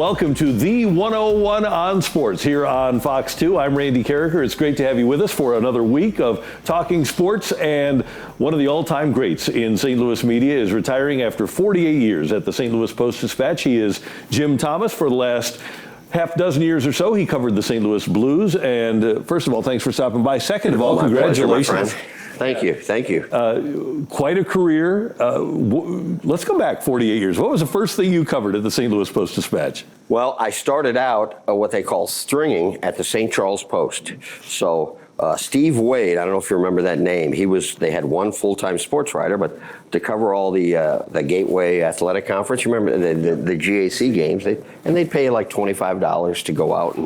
welcome to the 101 on Sports here on Fox 2. I'm Randy Karraker. It's great to have you with us for another week of talking sports. And one of the all-time greats in St. Louis media is retiring after 48 years at the St. Louis Post-Dispatch. He is Jim Thomas. For the last half dozen years or so, he covered the St. Louis Blues. And first of all, thanks for stopping by. Second of all, congratulations. Thank you. Quite a career. Let's go back 48 years. What was the first thing you covered at the St. Louis Post-Dispatch? Well, I started out what they call stringing at the St. Charles Post. So Steve Wade, I don't know if you remember that name. They had one full-time sports writer, but to cover all the Gateway Athletic Conference, you remember the GAC games, they'd pay like $25 to go out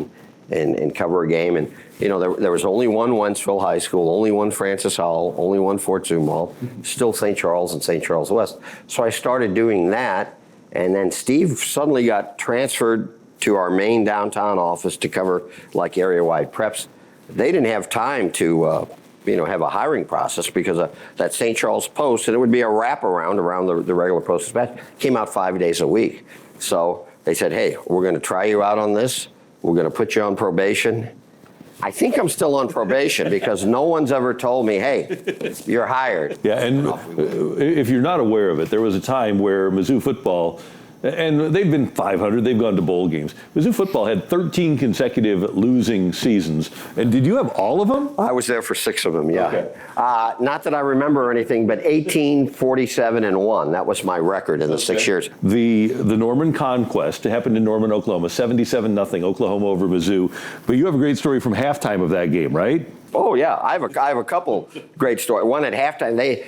and cover a game. And you know, there was only one Wentzville High School, only one Francis Hall, only one Fort Zumwalt, still St. Charles and St. Charles West. So I started doing that, and then Steve suddenly got transferred to our main downtown office to cover like area-wide preps. They didn't have time to have a hiring process because of that St. Charles Post, and it would be a wraparound around the regular Post-Dispatch, came out 5 days a week. So they said, hey, we're going to try you out on this. We're going to put you on probation. I think I'm still on probation because no one's ever told me, hey, you're hired. Yeah, and if you're not aware of it, there was a time where Mizzou football, and they've been 500, they've gone to bowl games. Mizzou football had 13 consecutive losing seasons. And did you have all of them? I was there for 6 of them, yeah. Okay. Not that I remember anything, but 18, 47, and 1. That was my record in the 6 years. The Norman Conquest happened in Norman, Oklahoma, 77-0, Oklahoma over Mizzou. But you have a great story from halftime of that game, right? Oh yeah, I have a couple great stories. One at halftime,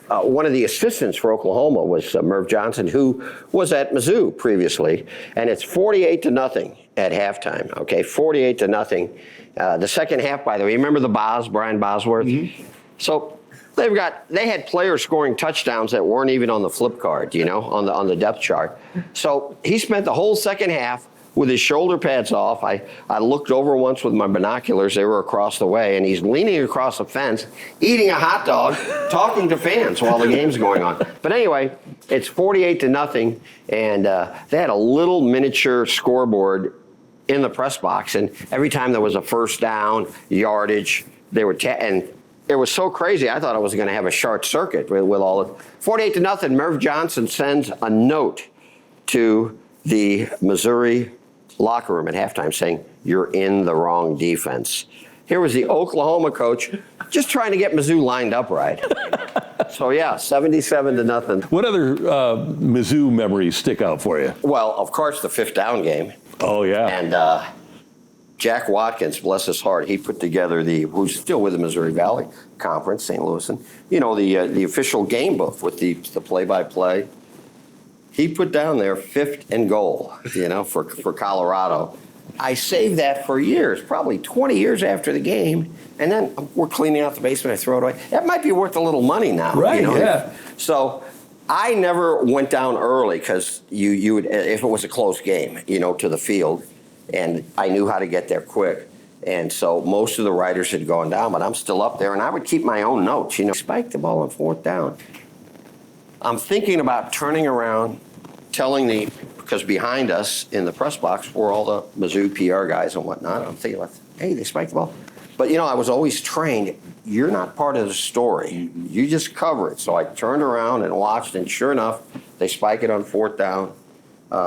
one of the assistants for Oklahoma was Merv Johnson, who was at Mizzou previously, and it's 48-0 at halftime. Okay, 48-0. The second half, by the way, you remember Brian Bosworth? Mm-hmm. So they had players scoring touchdowns that weren't even on the flip card, on the depth chart. So he spent the whole second half with his shoulder pads off. I looked over once with my binoculars. They were across the way, and he's leaning across the fence, eating a hot dog, talking to fans while the game's going on. But anyway, it's 48-0, and they had a little miniature scoreboard in the press box, and every time there was a first down, yardage, they were and it was so crazy, I thought I was going to have a short circuit with all of 48-0. Merv Johnson sends a note to the Missouri locker room at halftime saying, you're in the wrong defense. Here was the Oklahoma coach just trying to get Mizzou lined up right. So yeah, 77-0. What other Mizzou memories stick out for you? Well, of course, the 5th down game. Oh yeah. And Jack Watkins, bless his heart, he put together who's still with the Missouri Valley Conference, St. Louis, and the official game book with the play-by-play. He put down there 5th and goal, for Colorado. I saved that for years, probably 20 years after the game, and then we're cleaning out the basement. I throw it away. That might be worth a little money now, right? Yeah. So I never went down early because you would, if it was a close game, to the field, and I knew how to get there quick. And so most of the writers had gone down, but I'm still up there, and I would keep my own notes. Spike the ball on 4th down. I'm thinking about turning around, because behind us in the press box were all the Mizzou PR guys and whatnot. I'm thinking, hey, they spiked the ball. But, I was always trained, you're not part of the story. You just cover it. So I turned around and watched, and sure enough, they spike it on 4th down.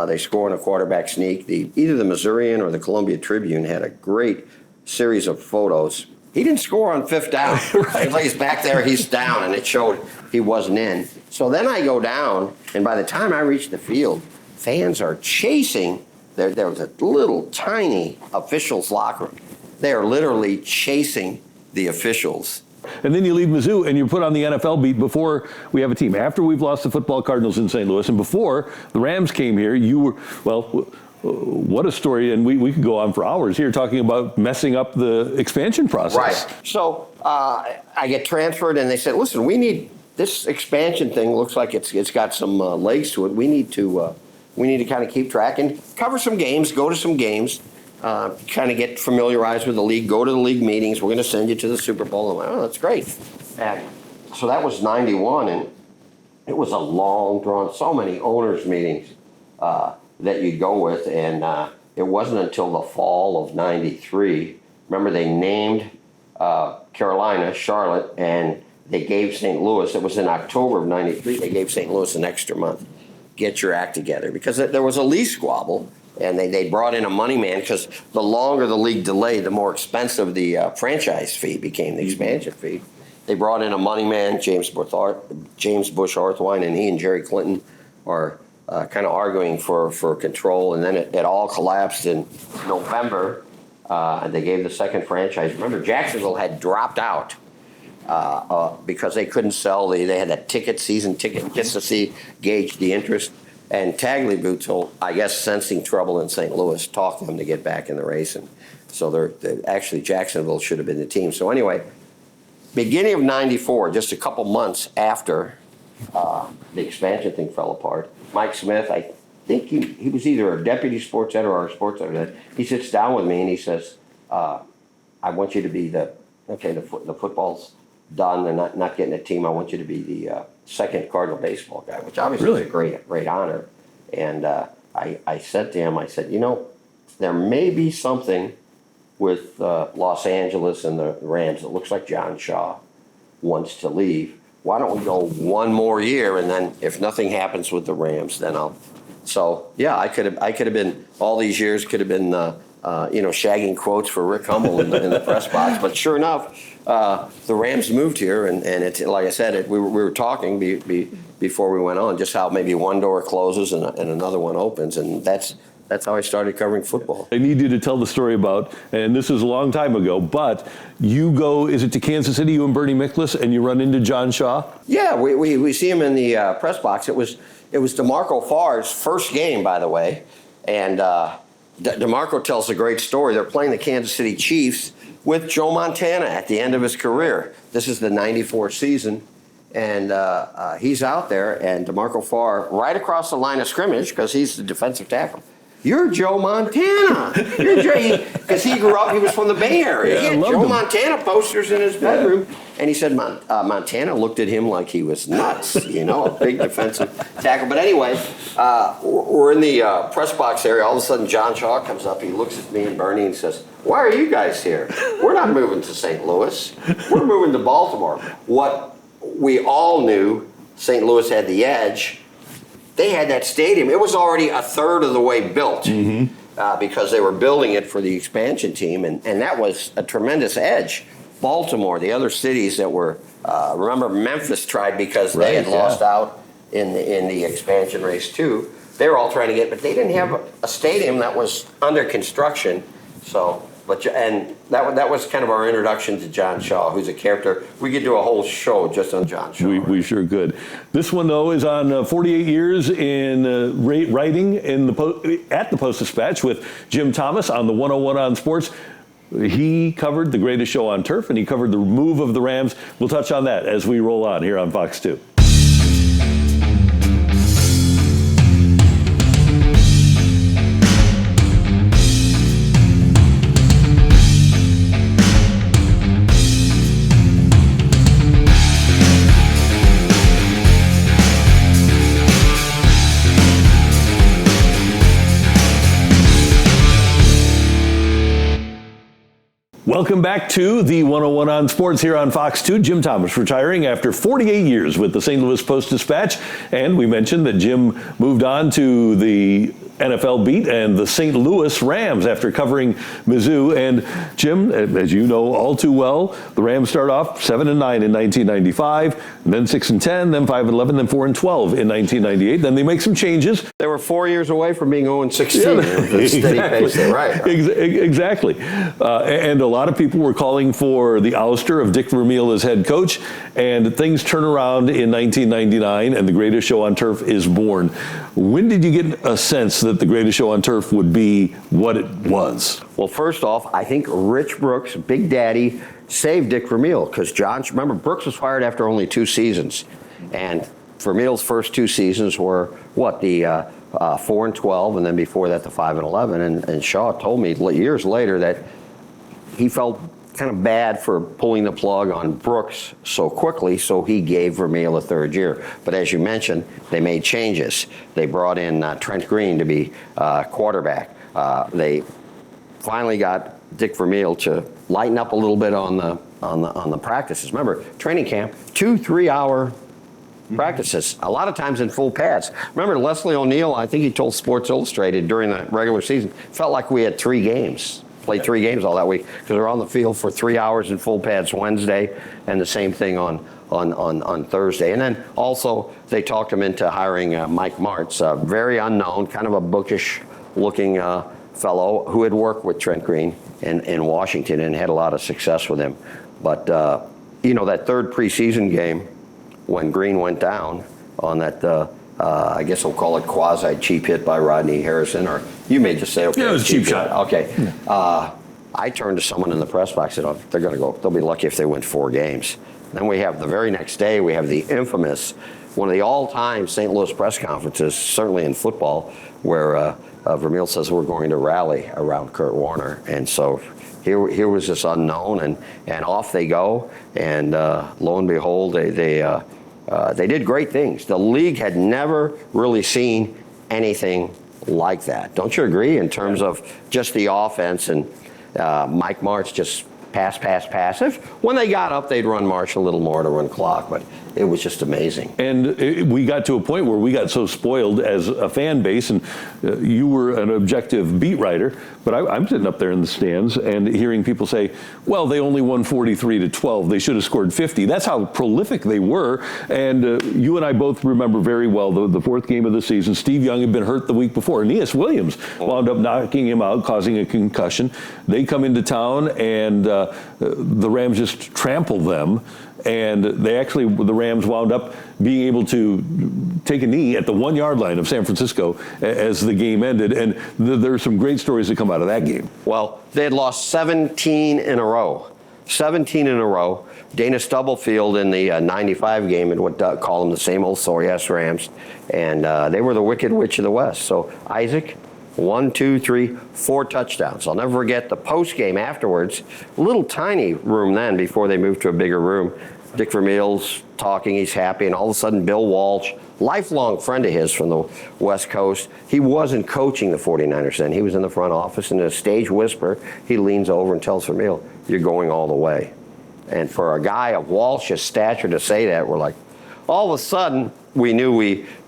They score on a quarterback sneak. Either the Missourian or the Columbia Tribune had a great series of photos. He didn't score on 5th down. Right. He's back there, he's down, and it showed he wasn't in. So then I go down, and by the time I reach the field, fans are chasing. There was a little tiny officials' locker room. They are literally chasing the officials. And then you leave Mizzou and you're put on the NFL beat before we have a team. After we've lost the football Cardinals in St. Louis and before the Rams came here, you were, what a story. And we could go on for hours here talking about messing up the expansion process. Right. So I get transferred and they said, listen, we need this expansion thing. Looks like it's got some legs to it. We need to kind of keep track and cover some games, go to some games. Kind of get familiarized with the league, go to the league meetings. We're going to send you to the Super Bowl. I'm like, oh, that's great. And so that was 91, and it was a long drawn, so many owners meetings. that you'd go with, and it wasn't until the fall of '93. Remember, they named Carolina, Charlotte, and they gave St. Louis, it was in October of '93, they gave St. Louis an extra month. Get your act together, because there was a lease squabble, and they brought in a money man, because the longer the league delayed, the more expensive the franchise fee became, the expansion fee. They brought in a money man, James Bush Arthwine, and he and Jerry Clinton are kind of arguing for control, and then it all collapsed in November. And they gave the second franchise. Remember, Jacksonville had dropped out because they couldn't sell. They had that season ticket, just to gauge the interest. And Tagliabue, I guess, sensing trouble in St. Louis, talked them to get back in the race. And so actually Jacksonville should have been the team. So anyway, beginning of '94, just a couple months after the expansion thing fell apart, Mike Smith, I think he was either a deputy sports editor or a sports editor. He sits down with me and he says, I want you to be the football's done. They're not getting a team. I want you to be the second Cardinal baseball guy, which obviously is a great honor. And I said to him, I said, there may be something with Los Angeles and the Rams. It looks like John Shaw wants to leave. Why don't we go one more year, and then if nothing happens with the Rams, then I'll. So yeah, I could have been all these years. Could have been shagging quotes for Rick Hummel in the press box. But sure enough, the Rams moved here, and it's like I said, we were talking before we went on just how maybe one door closes and another one opens, and that's how I started covering football. I need you to tell the story about, and this is a long time ago, but you go, is it to Kansas City, you and Bernie Miklasz, and you run into John Shaw? Yeah, we see him in the press box. It was DeMarco Farr's first game, by the way, and DeMarco tells a great story. They're playing the Kansas City Chiefs with Joe Montana at the end of his career. This is the '94 season, and he's out there, and DeMarco Farr right across the line of scrimmage, because he's the defensive tackle. You're Joe Montana. You're Joe, because he grew up. He was from the Bay Area. He had Joe Montana posters in his bedroom, and he said Montana looked at him like he was nuts. A big defensive tackle. But anyway, we're in the press box area. All of a sudden, John Shaw comes up. He looks at me and Bernie and says, "Why are you guys here? We're not moving to St. Louis. We're moving to Baltimore." What we all knew, St. Louis had the edge. They had that stadium. It was already a third of the way built because they were building it for the expansion team, and that was a tremendous edge. Baltimore, the other cities that were, remember Memphis tried because they had lost out in the expansion race too. They were all trying to get, but they didn't have a stadium that was under construction. So, and that was kind of our introduction to John Shaw, who's a character. We could do a whole show just on John Shaw. We sure could. This one, though, is on 48 years in writing at the Post-Dispatch with Jim Thomas on the 101 on Sports. He covered the greatest show on turf, and he covered the move of the Rams. We'll touch on that as we roll on here on Fox 2. Welcome back to the 101 on Sports here on Fox 2. Jim Thomas retiring after 48 years with the St. Louis Post-Dispatch. And we mentioned that Jim moved on to the NFL beat and the St. Louis Rams after covering Mizzou. And Jim, as you know all too well, the Rams start off 7-9 in 1995, then 6-10, then 5-11, then 4-12 in 1998. Then they make some changes. They were 4 years away from being 0-16. Right. Exactly. And a lot of people were calling for the ouster of Dick Vermeil as head coach, and things turn around in 1999, and the greatest show on turf is born. When did you get a sense that the greatest show on turf would be what it was? Well, first off, I think Rich Brooks, Big Daddy, saved Dick Vermeil, because remember, Brooks was fired after only 2 seasons, and Vermeil's first 2 seasons were the 4-12, and then before that the 5-11, and Shaw told me years later that he felt kind of bad for pulling the plug on Brooks so quickly, so he gave Vermeil a third year. But as you mentioned, they made changes. They brought in Trent Green to be quarterback. They finally got Dick Vermeil to lighten up a little bit on the practices. Remember, training camp, 2-3 hour practices, a lot of times in full pads. Remember Leslie O'Neal, I think he told Sports Illustrated during the regular season, felt like we had 3 games. Played 3 games all that week because they're on the field for 3 hours in full pads Wednesday, and the same thing on Thursday. And then also they talked him into hiring Mike Martz, a very unknown, kind of a bookish-looking fellow who had worked with Trent Green in Washington and had a lot of success with him. But that third preseason game when Green went down on that. I guess we'll call it quasi-cheap hit by Rodney Harrison, or you may just say, okay, yeah, it was a cheap shot. Okay. I turned to someone in the press box and said, they're going to go. They'll be lucky if they win 4 games. Then we have the very next day, we have the infamous, one of the all-time St. Louis press conferences, certainly in football, where Vermeil says we're going to rally around Kurt Warner. And so here was this unknown, and off they go. And lo and behold, they did great things. The league had never really seen anything like that. Don't you agree in terms of just the offense and Mike Martz just pass. When they got up, they'd run Marsh a little more to run clock, but it was just amazing. And we got to a point where we got so spoiled as a fan base, and you were an objective beat writer, but I'm sitting up there in the stands and hearing people say, well, they only won 43-12. They should have scored 50. That's how prolific they were. And you and I both remember very well the 4th game of the season. Steve Young had been hurt the week before. Aeneas Williams wound up knocking him out, causing a concussion. They come into town, and the Rams just trample them. And the Rams wound up being able to take a knee at the 1-yard line of San Francisco as the game ended. And there are some great stories that come out of that game. Well, they had lost 17 in a row. 17 in a row. Dana Stubblefield in the 95 game had what Doug called them the same old sorry-ass Rams. And they were the Wicked Witch of the West. So Isaac, 1, 2, 3, 4 touchdowns. I'll never forget the post game afterwards. A little tiny room then before they moved to a bigger room. Dick Vermeil's talking, he's happy, and all of a sudden Bill Walsh, lifelong friend of his from the West Coast, he wasn't coaching the 49ers then. He was in the front office, and in a stage whisper, he leans over and tells Vermeil, you're going all the way. And for a guy of Walsh's stature to say that, we're like, all of a sudden, we knew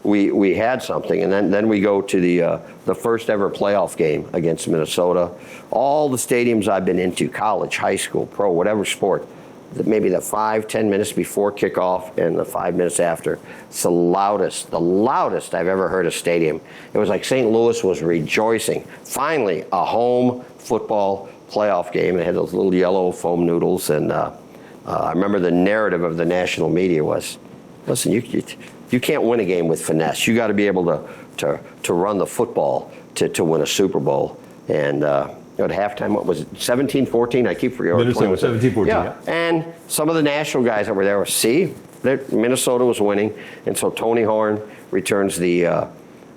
we had something. And then we go to the first ever playoff game against Minnesota. All the stadiums I've been into, college, high school, pro, whatever sport, maybe the 5-10 minutes before kickoff and the 5 minutes after, it's the loudest I've ever heard a stadium. It was like St. Louis was rejoicing. Finally, a home football playoff game. It had those little yellow foam noodles, and I remember the narrative of the national media was, listen, you can't win a game with finesse. You got to be able to run the football to win a Super Bowl. And at halftime, what was it, 17-14? I keep forgetting. Minnesota, 17-14. Yeah, and some of the national guys that were there were, Minnesota was winning, and so Tony Horn returns the,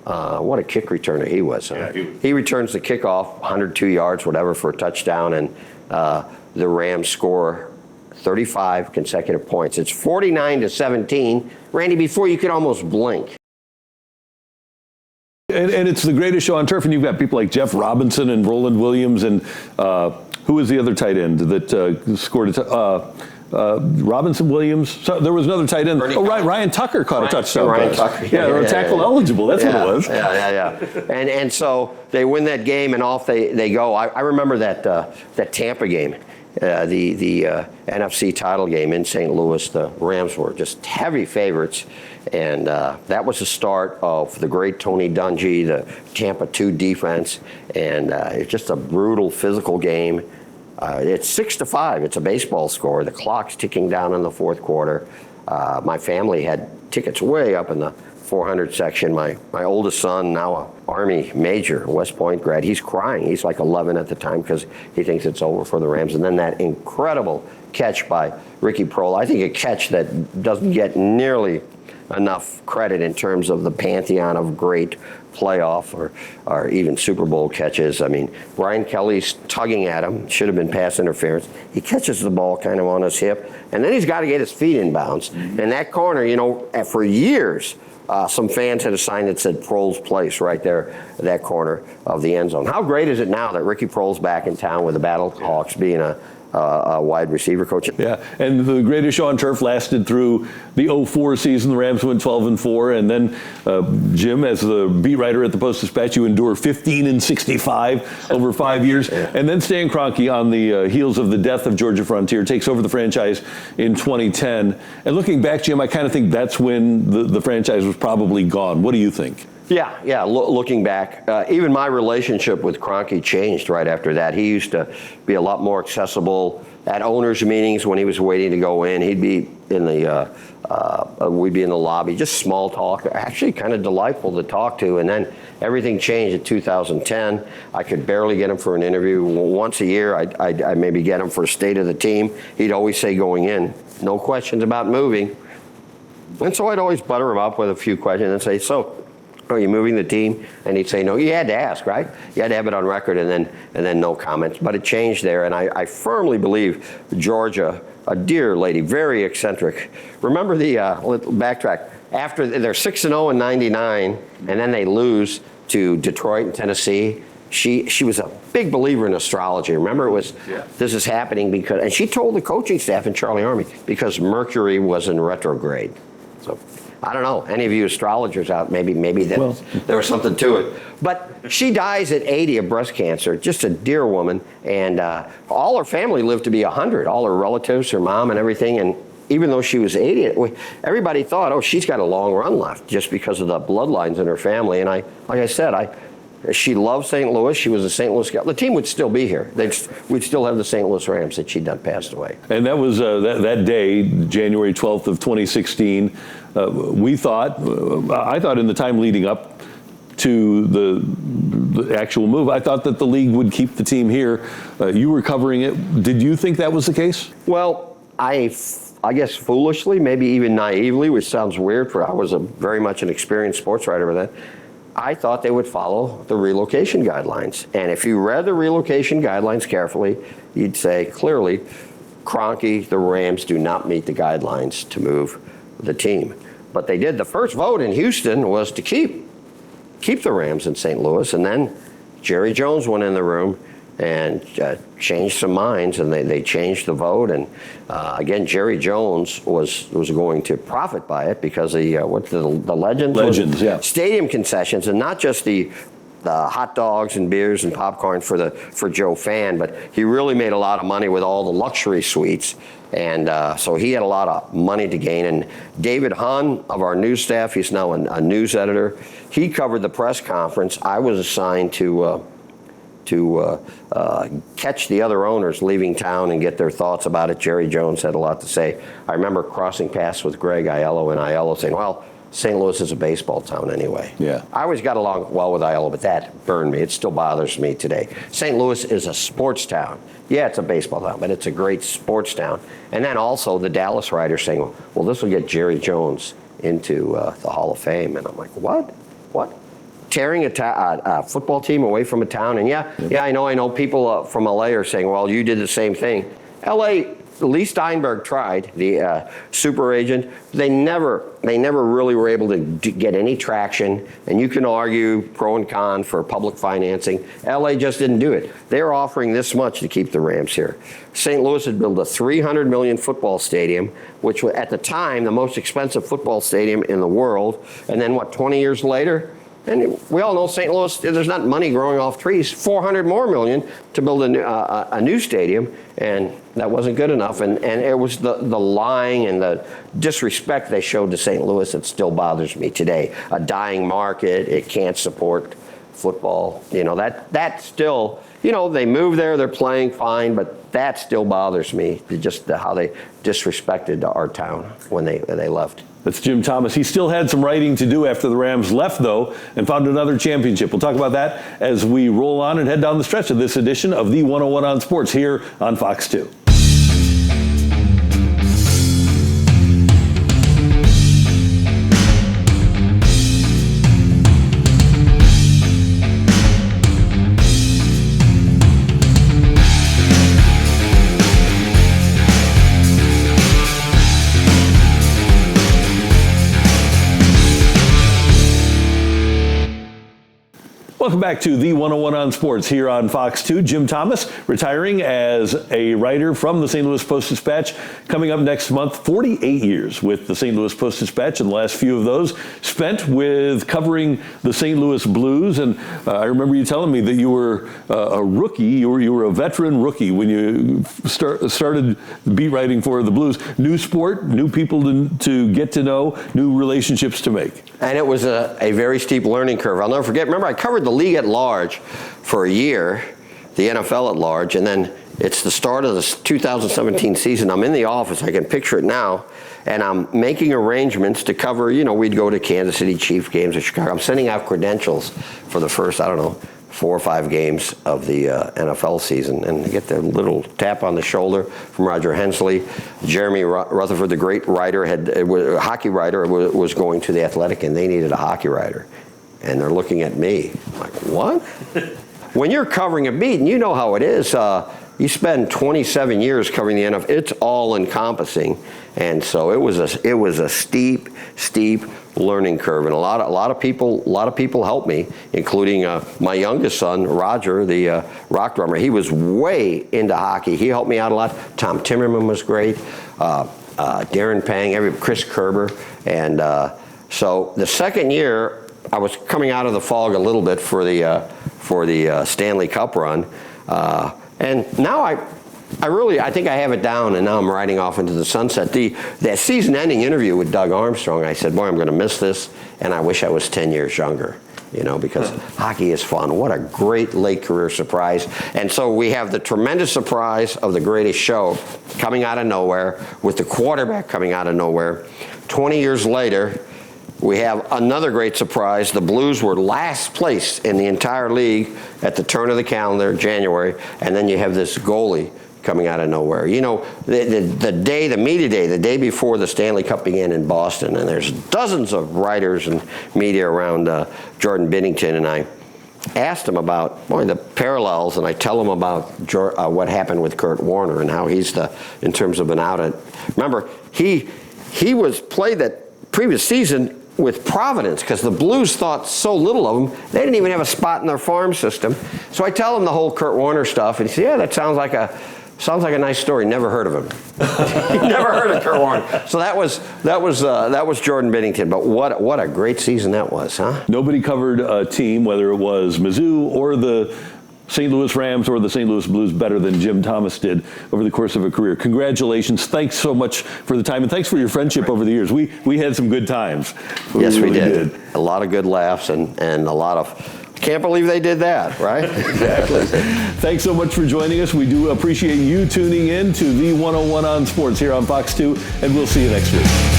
what a kick returner he was. Yeah, he returns the kickoff, 102 yards, whatever, for a touchdown, and the Rams score 35 consecutive points. It's 49-17. Randy, before you could almost blink. And it's the greatest show on turf, and you've got people like Jeff Robinson and Roland Williams, and who was the other tight end that scored Robinson, Williams. So there was another tight end. Ryan Tucker caught a touchdown. Ryan Tucker. Yeah, tackle eligible. That's what it was. Yeah. And so they win that game, and off they go. I remember that Tampa game. The NFC title game in St. Louis, the Rams were just heavy favorites, and that was the start of the great Tony Dungy, the Tampa 2 defense, and it's just a brutal physical game. It's 6-5. It's a baseball score. The clock's ticking down in the 4th quarter. My family had tickets way up in the 400 section. My oldest son, now an Army major, West Point grad, he's crying. He's like 11 at the time because he thinks it's over for the Rams. And then that incredible catch by Ricky Prohl. I think a catch that doesn't get nearly enough credit in terms of the pantheon of great playoff or even Super Bowl catches. I mean, Brian Kelly's tugging at him, should have been pass interference. He catches the ball kind of on his hip, and then he's got to get his feet in bounds. And that corner, you know, for years, some fans had a sign that said Prohl's Place right there, that corner of the end zone. How great is it now that Ricky Prohl's back in town with the Battlehawks being a wide receiver coach? Yeah, and the greatest show on turf lasted through the 04 season. The Rams went 12-4, and then Jim, as the beat writer at the Post-Dispatch, you endure 15-65 over 5 years, and then Stan Kroenke, on the heels of the death of Georgia Frontier, takes over the franchise in 2010. And looking back, Jim, I kind of think that's when the franchise was probably gone. What do you think? Yeah. Looking back, even my relationship with Kroenke changed right after that. He used to be a lot more accessible at owners' meetings when he was waiting to go in. He'd be in the, we'd be in the lobby, just small talk, actually kind of delightful to talk to. And then everything changed in 2010. I could barely get him for an interview. Once a year, I'd maybe get him for a state of the team. He'd always say going in, no questions about moving. And so I'd always butter him up with a few questions and say, so, are you moving the team? And he'd say, no, you had to ask, right? You had to have it on record, and then no comments. But it changed there, and I firmly believe Georgia, a dear lady, very eccentric. Remember backtrack, after they're 6-0 in 99, and then they lose to Detroit and Tennessee. She was a big believer in astrology. Remember, this is happening because, and she told the coaching staff in Charlie Army, because Mercury was in retrograde. So I don't know, any of you astrologers out, maybe there was something to it. But she dies at 80 of breast cancer, just a dear woman, and all her family lived to be 100, all her relatives, her mom and everything, and even though she was 80, everybody thought, oh, she's got a long run left just because of the bloodlines in her family. And like I said, she loved St. Louis. She was a St. Louis guy. The team would still be here. We'd still have the St. Louis Rams that she'd done passed away. And that was that day, January 12th of 2016. I thought in the time leading up to the actual move, I thought that the league would keep the team here. You were covering it. Did you think that was the case? Well, I guess foolishly, maybe even naively, which sounds weird, for I was very much an experienced sports writer then. I thought they would follow the relocation guidelines. And if you read the relocation guidelines carefully, you'd say clearly, Kroenke, the Rams do not meet the guidelines to move the team. But they did. The first vote in Houston was to keep the Rams in St. Louis. And then Jerry Jones went in the room and changed some minds, and they changed the vote. And again, Jerry Jones was going to profit by it because the Legends, yeah, stadium concessions, and not just the hot dogs and beers and popcorn for Joe Fan, but he really made a lot of money with all the luxury suites. And so he had a lot of money to gain. And David Hahn of our news staff, he's now a news editor, he covered the press conference. I was assigned to catch the other owners leaving town and get their thoughts about it. Jerry Jones had a lot to say. I remember crossing paths with Greg Aiello, and Aiello saying, well, St. Louis is a baseball town anyway. Yeah. I always got along well with Aiello, but that burned me. It still bothers me today. St. Louis is a sports town. Yeah, it's a baseball town, but it's a great sports town. And then also the Dallas writers saying, well, this will get Jerry Jones into the Hall of Fame. And I'm like, what? Tearing a football team away from a town? And yeah, I know people from LA are saying, well, you did the same thing. LA, Lee Steinberg tried, the super agent. They never really were able to get any traction. And you can argue pro and con for public financing. LA just didn't do it. They were offering this much to keep the Rams here. St. Louis had built a $300 million football stadium, which was at the time the most expensive football stadium in the world. And then 20 years later? And we all know St. Louis, there's not money growing off trees. $400 million more to build a new stadium, and that wasn't good enough. And it was the lying and the disrespect they showed to St. Louis that still bothers me today. A dying market, it can't support football. That still, they move there, they're playing fine, but that still bothers me, just how they disrespected our town when they left. That's Jim Thomas. He still had some writing to do after the Rams left, though, and found another championship. We'll talk about that as we roll on and head down the stretch of this edition of the 101 on Sports here on Fox 2. Welcome back to the 101 on Sports here on Fox 2. Jim Thomas retiring as a writer from the St. Louis Post-Dispatch. Coming up next month, 48 years with the St. Louis Post-Dispatch, and the last few of those spent with covering the St. Louis Blues. And I remember you telling me that you were a rookie, you were a veteran rookie when you started beat writing for the Blues. New sport, new people to get to know, new relationships to make. And it was a very steep learning curve. I'll never forget. Remember, I covered the league at large for a year, the NFL at large, and then it's the start of the 2017 season. I'm in the office. I can picture it now. And I'm making arrangements to cover, we'd go to Kansas City Chiefs games or Chicago. I'm sending out credentials for the first, 4 or 5 games of the NFL season, and I get the little tap on the shoulder from Roger Hensley. Jeremy Rutherford, the great writer, a hockey writer, was going to the Athletic, and they needed a hockey writer. And they're looking at me. I'm like, what? When you're covering a beat, and you know how it is, you spend 27 years covering the NFL. It's all encompassing, and so it was a steep learning curve, and a lot of people helped me, including my youngest son, Roger, the rock drummer. He was way into hockey. He helped me out a lot. Tom Timmerman was great. Darren Pang, Chris Kerber, and so the second year I was coming out of the fog a little bit for the Stanley Cup run. And now I think I have it down, and now I'm riding off into the sunset. That season-ending interview with Doug Armstrong, I said, boy, I'm going to miss this, and I wish I was 10 years younger, because hockey is fun. What a great late career surprise. And so we have the tremendous surprise of the greatest show coming out of nowhere, with the quarterback coming out of nowhere. 20 years later, we have another great surprise. The Blues were last place in the entire league at the turn of the calendar, January, and then you have this goalie coming out of nowhere. The media day, the day before the Stanley Cup began in Boston, and there's dozens of writers and media around Jordan Binnington, and I asked him about the parallels, and I tell him about what happened with Kurt Warner and how he's in terms of an out. Remember, he was played that previous season with Providence, because the Blues thought so little of him, they didn't even have a spot in their farm system. So I tell him the whole Kurt Warner stuff, and he said, yeah, that sounds like a nice story. Never heard of him. Never heard of Kurt Warner. So that was Jordan Binnington. But what a great season that was, huh? Nobody covered a team, whether it was Mizzou or the St. Louis Rams or the St. Louis Blues, better than Jim Thomas did over the course of a career. Congratulations. Thanks so much for the time, and thanks for your friendship over the years. We had some good times. Yes, we did. A lot of good laughs and a lot of, can't believe they did that, right? Exactly. Thanks so much for joining us. We do appreciate you tuning in to the 101 on Sports here on Fox 2, and we'll see you next week.